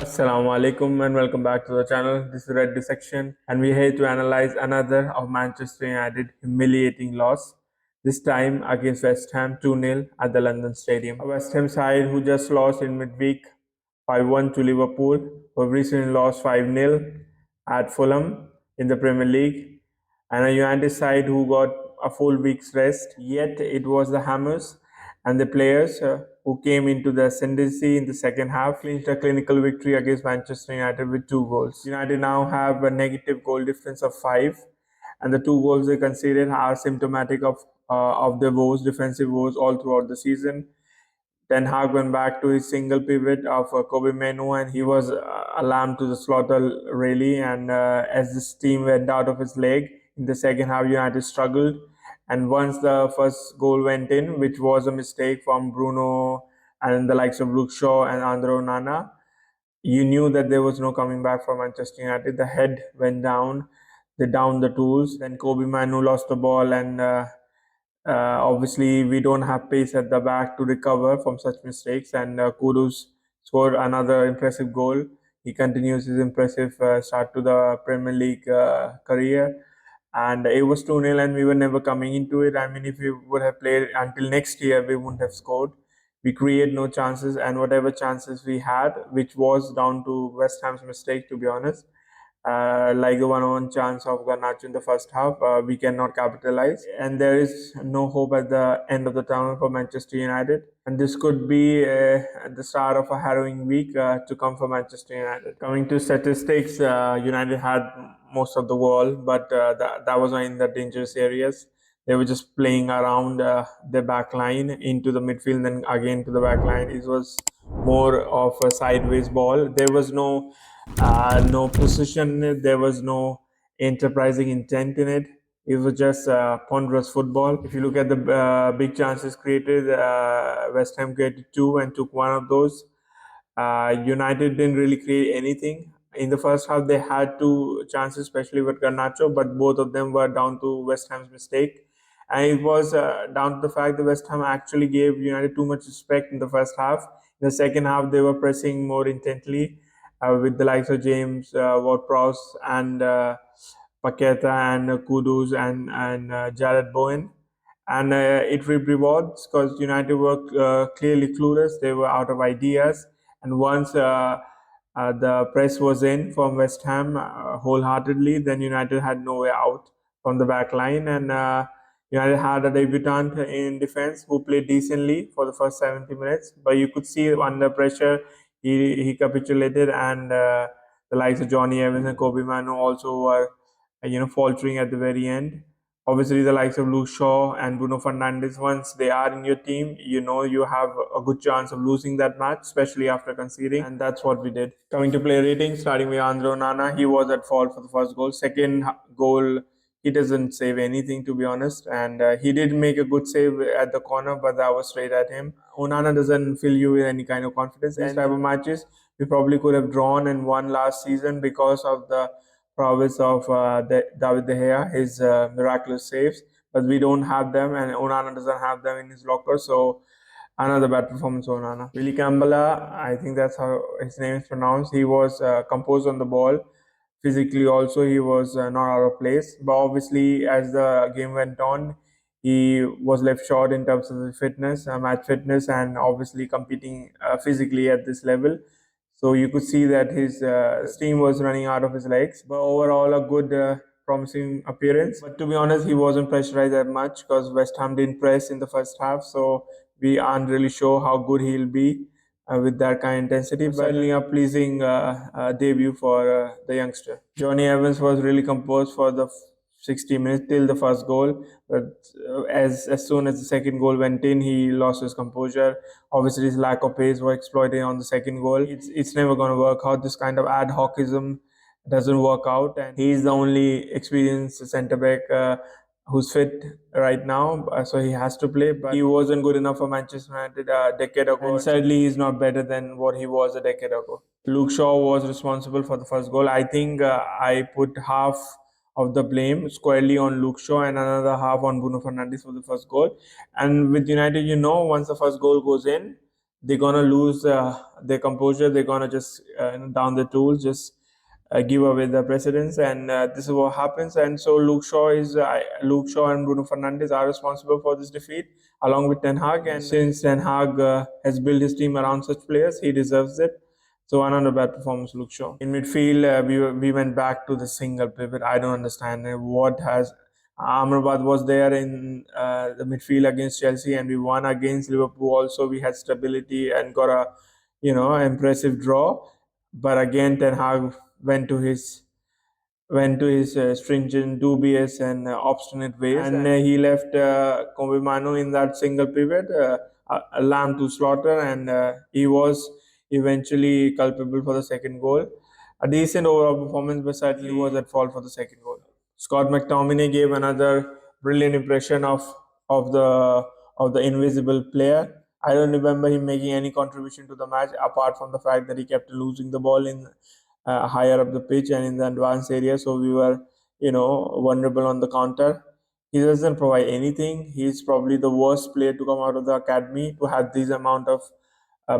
Assalamu alaikum and welcome back to the channel. This is Red Dissection and we're here to analyze another of Manchester United humiliating loss. This time against West Ham 2-0 at the London Stadium. A West Ham side who just lost in midweek 5-1 to Liverpool, who have recently lost 5-0 at Fulham in the Premier League, and a United side who got a full week's rest. Yet it was the Hammers and the players who came into the ascendancy in the second half, clinched a clinical victory against Manchester United with 2 goals. United now have a negative goal difference of 5, and the 2 goals they conceded are symptomatic of their woes, defensive woes all throughout the season. Ten Hag went back to his single pivot of Kobe Menu, and he was a lamb to the slaughter, really. And as this team went out of his leg in the second half, United struggled. And once the first goal went in, which was a mistake from Bruno and the likes of Luke Shaw and Andre Onana, you knew that there was no coming back for Manchester United. The head went down, they downed the tools. Then Kobe Manu lost the ball, and obviously, we don't have pace at the back to recover from such mistakes. And KUDUS scored another impressive goal. He continues his impressive start to the Premier League career. And it was 2-0, and we were never coming into it. I mean, if we would have played until next year, we wouldn't have scored. We create no chances, and whatever chances we had, which was down to West Ham's mistake, to be honest, like the one-on-one chance of Garnacho in the first half, we cannot capitalize. And there is no hope at the end of the tunnel for Manchester United. And this could be the start of a harrowing week to come for Manchester United. Coming to statistics, United had most of the ball, but that was not in the dangerous areas. They were just playing around the back line into the midfield, then again to the back line. It was more of a sideways ball. There was no precision in it. There was no enterprising intent in it. It was just ponderous football. If you look at the big chances created, West Ham created 2 and took one of those. United didn't really create anything. In the first half, they had 2 chances, especially with Garnacho, but both of them were down to West Ham's mistake. And it was down to the fact that West Ham actually gave United too much respect in the first half. In the second half, they were pressing more intently with the likes of James Ward-Prowse and Paqueta and Kudus and Jared Bowen. And it reaped rewards because United were clearly clueless. They were out of ideas. And once the press was in from West Ham wholeheartedly, then United had no way out from the back line. And United had a debutant in defense who played decently for the first 70 minutes. But you could see under pressure, he capitulated, and the likes of Johnny Evans and Kobe Manu also were faltering at the very end. Obviously, the likes of Luke Shaw and Bruno Fernandes, once they are in your team, you have a good chance of losing that match, especially after conceding, and that's what we did. Coming to player rating, starting with Andre Onana, he was at fault for the first goal. Second goal, he doesn't save anything, to be honest, and he did make a good save at the corner, but that was straight at him. Onana doesn't fill you with any kind of confidence. These type of matches, we probably could have drawn and won last season because of the prowess of David De Gea, his miraculous saves, but we don't have them, and Onana doesn't have them in his locker, so another bad performance of Onana. Willie Campbell, I think that's how his name is pronounced. He was composed on the ball. Physically also, he was not out of place, but obviously as the game went on, he was left short in terms of his fitness, match fitness, and obviously competing physically at this level. So you could see that his steam was running out of his legs. But overall, a good, promising appearance. But to be honest, he wasn't pressurized that much because West Ham didn't press in the first half. So we aren't really sure how good he'll be with that kind of intensity. But certainly a pleasing debut for the youngster. Johnny Evans was really composed for the 60 minutes till the first goal, but as soon as the second goal went in, he lost his composure. Obviously, his lack of pace was exploited on the second goal. It's never going to work out. This kind of ad hocism doesn't work out, and he's the only experienced centre back who's fit right now, so he has to play. But he wasn't good enough for Manchester United a decade ago, and sadly, he's not better than what he was a decade ago. Luke Shaw was responsible for the first goal. I think I put half of the blame squarely on Luke Shaw and another half on Bruno Fernandes for the first goal. And with United, once the first goal goes in, they're gonna lose their composure. They're gonna just down the tools, just give away the precedence, and this is what happens. And so Luke Shaw and Bruno Fernandes are responsible for this defeat, along with Ten Hag. And since Ten Hag has built his team around such players, he deserves it. So another bad performance, Luke Shaw. In midfield, we went back to the single pivot. I don't understand what has. Amrabat was there in the midfield against Chelsea, and we won against Liverpool. Also, we had stability and got a impressive draw. But again, Ten Hag went to his stringent, dubious, and obstinate ways, and he left Kobe Manu in that single pivot, a lamb to slaughter, and he was eventually culpable for the second goal. A decent overall performance, but certainly was at fault for the second goal. Scott McTominay gave another brilliant impression of the invisible player. I don't remember him making any contribution to the match apart from the fact that he kept losing the ball in higher up the pitch and in the advanced area, so we were vulnerable on the counter. He doesn't provide anything. He's probably the worst player to come out of the academy to have this amount of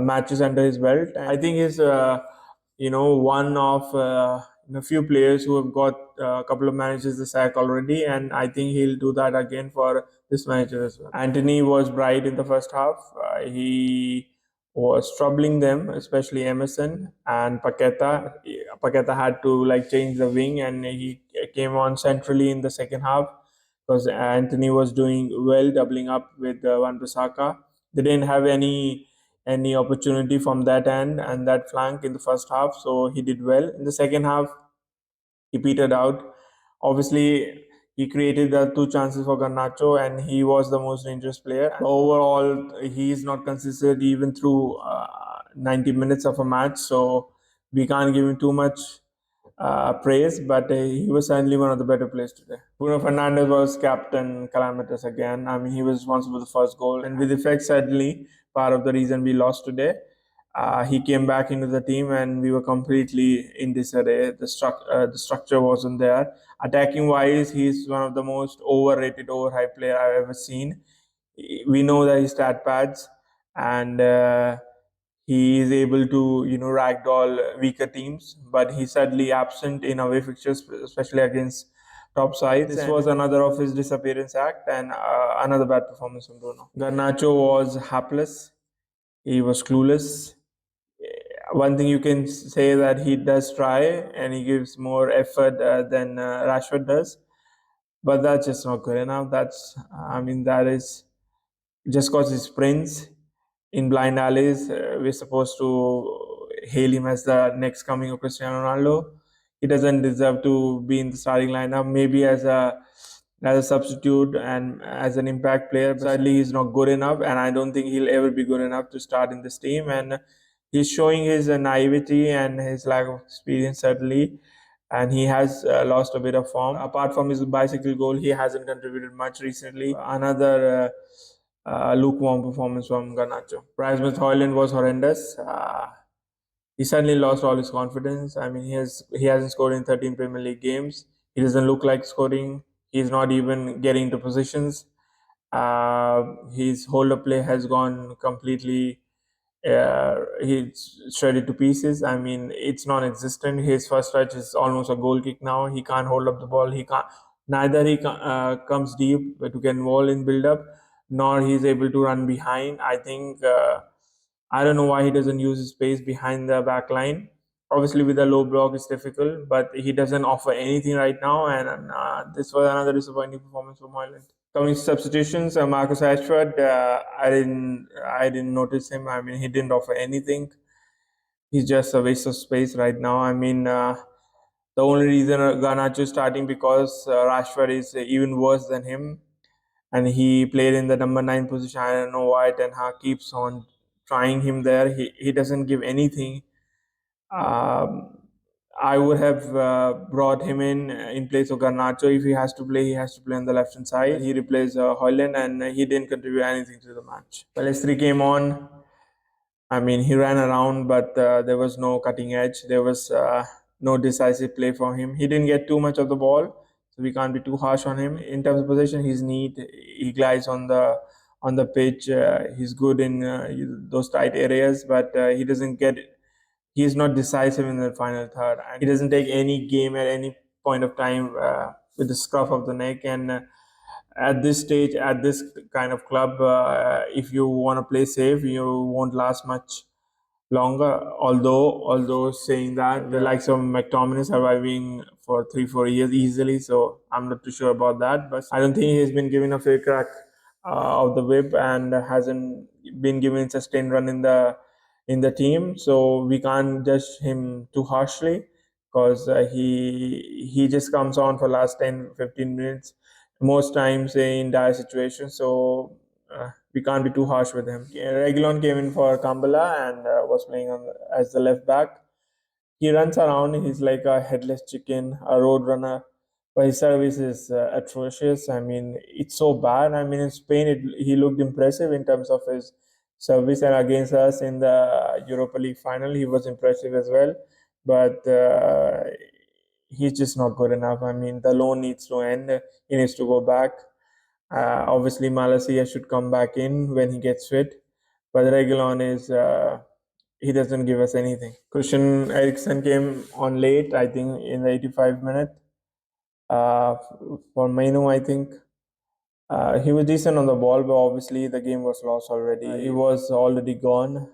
matches under his belt. And I think he's one of few players who have got a couple of matches the sack already, and I think he'll do that again for this manager as well. Anthony was bright in the first half. He was troubling them, especially Emerson and Paqueta. Paqueta had to change the wing, and he came on centrally in the second half because Anthony was doing well, doubling up with Wan-Bissaka. They didn't have any opportunity from that end and that flank in the first half, so he did well. In the second half, he petered out. Obviously, he created the two chances for Garnacho, and he was the most dangerous player. Overall, he is not consistent even through 90 minutes of a match, so we can't give him too much praise, but he was certainly one of the better players today. Bruno Fernandes was captain calamitous again. I mean, he was responsible for the first goal, and with effect, certainly part of the reason we lost today. He came back into the team, and we were completely in disarray. The structure wasn't there. Attacking wise, he's one of the most overrated, overhyped player I've ever seen. We know that his stat pads, and he is able to ragdoll weaker teams, but he's sadly absent in away fixtures, especially against top sides. This was another of his disappearance act, and another bad performance from Bruno. Garnacho was hapless. He was clueless. One thing you can say that he does try, and he gives more effort than Rashford does, but that's just not good enough. That is just because he sprints in blind alleys. We're supposed to hail him as the next coming of Cristiano Ronaldo. He doesn't deserve to be in the starting lineup. Maybe as a substitute and as an impact player, but sadly he's not good enough, and I don't think he'll ever be good enough to start in this team. And he's showing his naivety and his lack of experience, certainly, and he has lost a bit of form. Apart from his bicycle goal, he hasn't contributed much recently. Another lukewarm performance from Garnacho. Rasmus Højlund was horrendous. He suddenly lost all his confidence. I mean, he hasn't scored in 13 Premier League games. He doesn't look like scoring. He's not even getting into positions. His hold up play has gone completely. He's shredded to pieces. I mean, it's non-existent. His first touch is almost a goal kick now. He can't hold up the ball. He can't. Neither he comes deep to get involved in build-up, nor he's able to run behind. I think I don't know why he doesn't use his space behind the back line. Obviously, with a low block, it's difficult, but he doesn't offer anything right now, and this was another disappointing performance from Ireland. Coming to substitutions, Marcus Rashford, I didn't notice him. I mean, he didn't offer anything. He's just a waste of space right now. I mean, the only reason Garnacho is starting because Rashford is even worse than him, and he played in the number 9 position. I don't know why Ten Hag keeps on trying him there. He doesn't give anything. I would have brought him in place of Garnacho. If he has to play, he has to play on the left hand side. He replaced Højlund, and he didn't contribute anything to the match. Pelistri came on. I mean, he ran around, but there was no cutting edge. There was no decisive play from him. He didn't get too much of the ball, so we can't be too harsh on him. In terms of possession, he's neat. He glides on on the pitch. He's good in those tight areas, but he doesn't get. He's not decisive in the final third, and he doesn't take any game at any point of time with the scruff of the neck. And at this stage, at this kind of club, if you want to play safe, you won't last much longer. Although saying that, the likes of McTominay surviving for 3-4 years easily, so I'm not too sure about that. But I don't think he's been given a fair crack of the whip and hasn't been given sustained run in the team. So we can't judge him too harshly because he just comes on for last 10-15 minutes most times in dire situations. So we can't be too harsh with him. Reguilon came in for Kambala and was playing as the left back. He runs around. He's like a headless chicken, a road runner. But his service is atrocious. I mean, it's so bad. I mean, in Spain, he looked impressive in terms of his service, and against us in the Europa League final, he was impressive as well. But he's just not good enough. I mean, the loan needs to end. He needs to go back. Obviously, Malaysia should come back in when he gets fit. But Reguilon is he doesn't give us anything. Christian Eriksen came on late, I think, in the 85th minute uh, for Mainu, I think. He was decent on the ball, but obviously the game was lost already. He was already gone.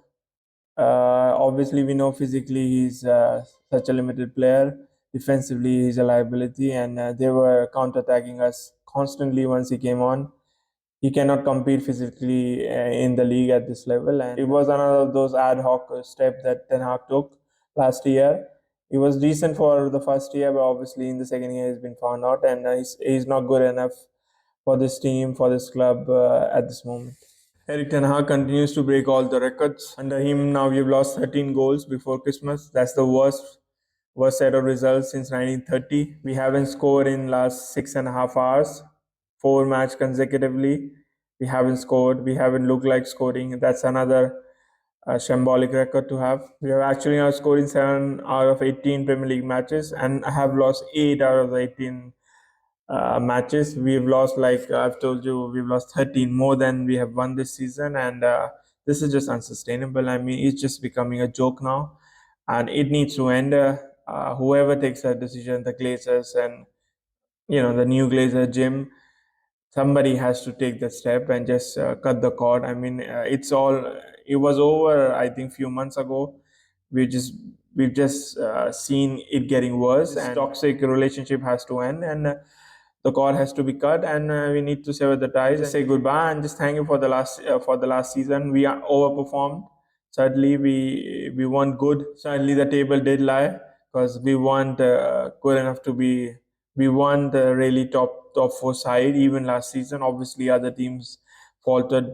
Obviously, we know physically he's such a limited player. Defensively, he's a liability, and they were counter-attacking us constantly once he came on. He cannot compete physically in the league at this level, and it was another of those ad hoc steps that Ten Hag took last year. He was decent for the first year, but obviously in the second year he's been found out, and he's not good enough for this team, for this club at this moment. Eric Ten Hag continues to break all the records. Under him, now we've lost 13 goals before Christmas. That's the worst set of results since 1930. We haven't scored in last 6.5 hours, 4 match consecutively. We haven't scored. We haven't looked like scoring. That's another shambolic record to have. We have actually now scored in 7 out of 18 Premier League matches and have lost 8 out of the 18 matches. We've lost, like I've told you, we've lost 13 more than we have won this season, and this is just unsustainable. I mean, it's just becoming a joke now, and it needs to end. Whoever takes that decision, the Glazers and the new Glazer Jim, somebody has to take that step and just cut the cord. I mean, it was over, I think, few months ago. We've just seen it getting worse, and toxic relationship has to end, and the cord has to be cut, and we need to sever the ties and say goodbye and just thank you for the last season. We are overperformed. Certainly, we weren't good. Certainly, the table did lie because we weren't good enough to be. We weren't really top four side even last season. Obviously, other teams faltered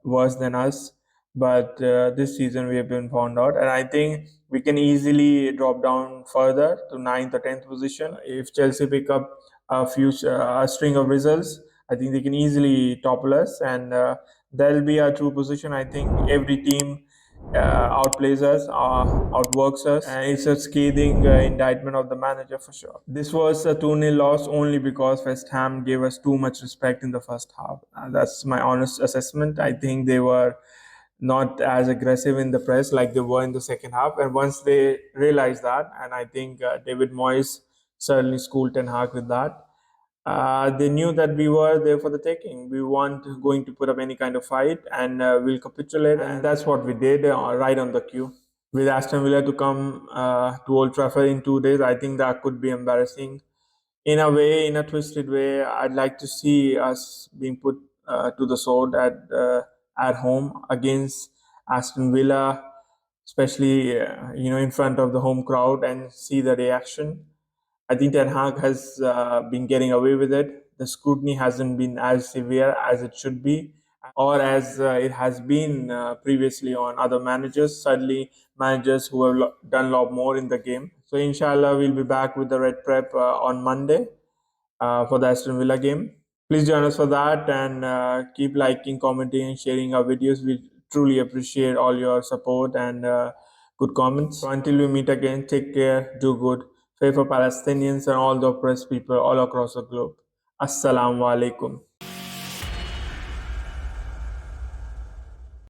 worse than us, but this season we have been found out, and I think we can easily drop down further to 9th or 10th position if Chelsea pick up a string of results. I think they can easily topple us, and that'll be our true position. I think every team outplays us, outworks us, and it's a scathing indictment of the manager for sure. This was a 2-0 loss only because West Ham gave us too much respect in the first half. That's my honest assessment. I think they were not as aggressive in the press like they were in the second half. And once they realized that, and I think David Moyes certainly schooled Ten Hag with that, they knew that we were there for the taking. We weren't going to put up any kind of fight, and we'll capitulate. And that's what we did right on the cue. With Aston Villa to come to Old Trafford in 2 days, I think that could be embarrassing. In a way, in a twisted way, I'd like to see us being put to the sword at home against Aston Villa, especially in front of the home crowd, and see the reaction. I think Ten Hag has been getting away with it. The scrutiny hasn't been as severe as it should be, or as it has been previously on other managers. Certainly, managers who have done a lot more in the game. So, inshallah, we'll be back with the red prep on Monday for the Aston Villa game. Please join us for that, and keep liking, commenting, and sharing our videos. We truly appreciate all your support and good comments. So until we meet again, take care, do good, pray for Palestinians and all the oppressed people all across the globe. Assalamu alaikum.